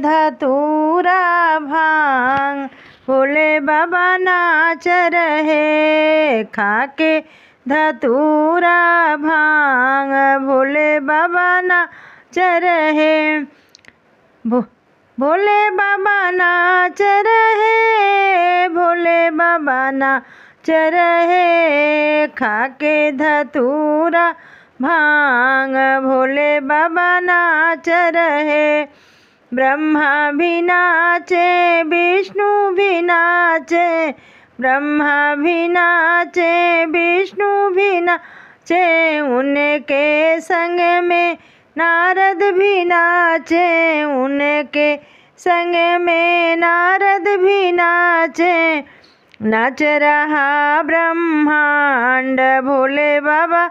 धतूरा भांग भोले बाबा नाच रहे, खाके धतूरा भांग भोले बाबा नाच रहे। भोले बाबा नाच रहे, भोले बाबा नाच रहे, खाके धतूरा भांग भोले बाबा नाच रहे। ब्रह्मा भी नाचे विष्णु भी नाचे, ब्रह्मा भी नाचे विष्णु भी नाचे, उनके संग में नारद भी नाचे, उनके संग में नारद भी नाचे। नाच रहा ब्रह्मांड भोले बाबा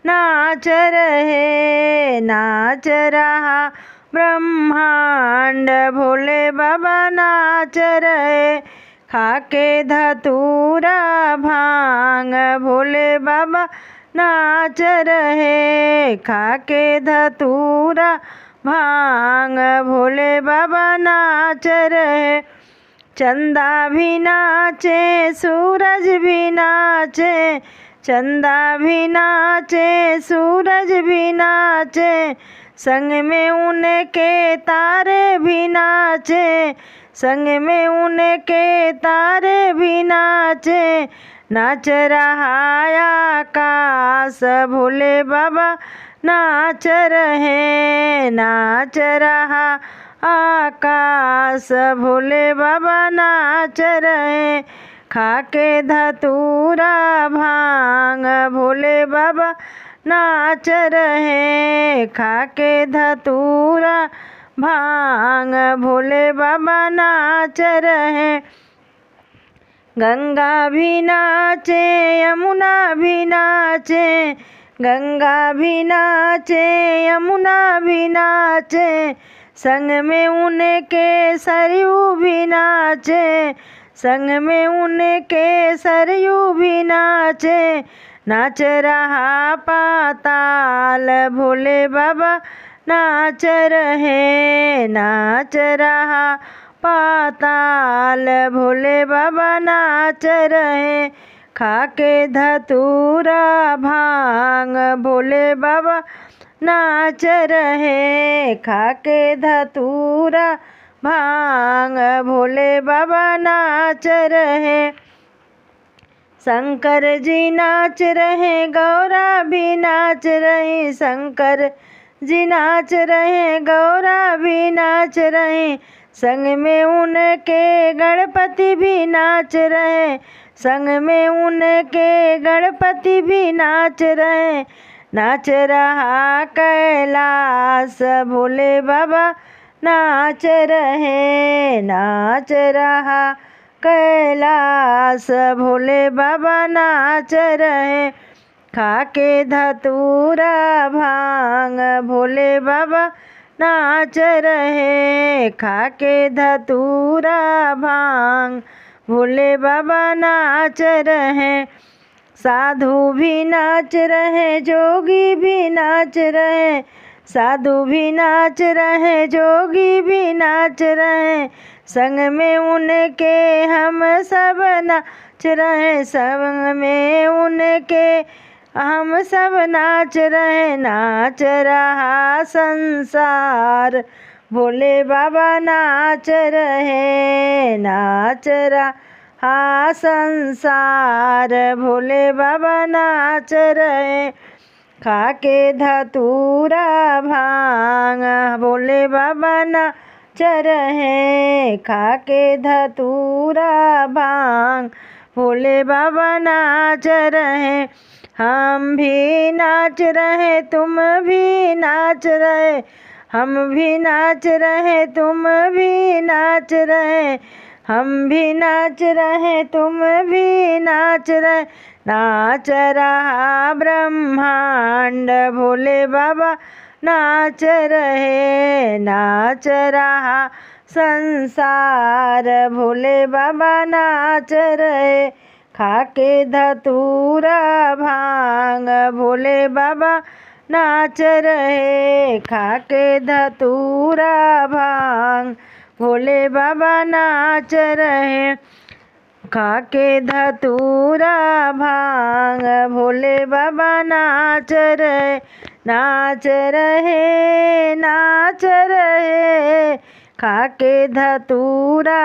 नाच रहे, नाच रहा ब्रह्मांड भोले बाबा नाच रहे, खाके धतूरा भांग भोले बाबा नाच रहे, खाके धतूरा भांग भोले बाबा नाच रहे। चंदा भी नाचे सूरज भी नाचे, चंदा भी नाचे सूरज भी नाचे, संग में उनके तारे भी नाचे, संग में उनके तारे भी नाचे। नाच रहा आकाश भोले बाबा नाच रहे, नाच रहा आकाश भोले बाबा नाच रहे, खाके धतूरा भांग भोले बाबा नाच रहे, खाके धतूरा भांग भोले बाबा नाच रहे। गंगा भी नाचे यमुना भी नाचे, गंगा भी नाचे यमुना भी नाचे, संग में उनके सरयू भी नाचे, संग में उनके सरयू भी नाचे। नाच रहा पाताल भोले बाबा नाच रहे, नाच रहा पाताल भोले बाबा नाच रहे, खाके धतूरा भांग भोले बाबा नाच रहे, खाके धतूरा भांग भोले बाबा नाच रहे। शंकर जी नाच रहे गौरा भी नाच रही, शंकर जी नाच रहे गौरा भी नाच रहे, संग में उनके गणपति भी नाच रहे, संग में उनके गणपति भी नाच रहे। नाच रहा कैलाश भोले बाबा नाच रहे, नाच रहा कैलाश भोले बाबा नाच रहे, खाके धतूरा भांग भोले बाबा नाच रहे, खाके धतूरा भांग भोले बाबा नाच रहे। साधु भी नाच रहे जोगी भी नाच रहे, साधु भी नाच रहे जोगी भी नाच रहे, संग में उनके हम सब नाच रहे, संग में उनके हम सब नाच रहे। नाच रहा संसार भोले बाबा नाच रहे, नाच रहा संसार भोले बाबा नाच रहे, खाके धतूरा भांग भोले बाबा नाच रहे, खाके धतूरा भांग भोले बाबा नाच रहे। हम भी नाच रहे तुम भी नाच रहे, हम भी नाच रहे तुम भी नाच रहे, हम भी नाच रहे तुम भी नाच रहे। नाच रहा ब्रह्मांड भोले बाबा नाच रहे, नाच रहा संसार भोले बाबा नाच रहे, खाके धतूरा भांग भोले बाबा नाच रहे, खाके धतूरा भांग भोले बाबा नाच रहे खाके धतूरा भांग। भोले बाबा नाच रहे नाच रहे नाच रहे खाके धतूरा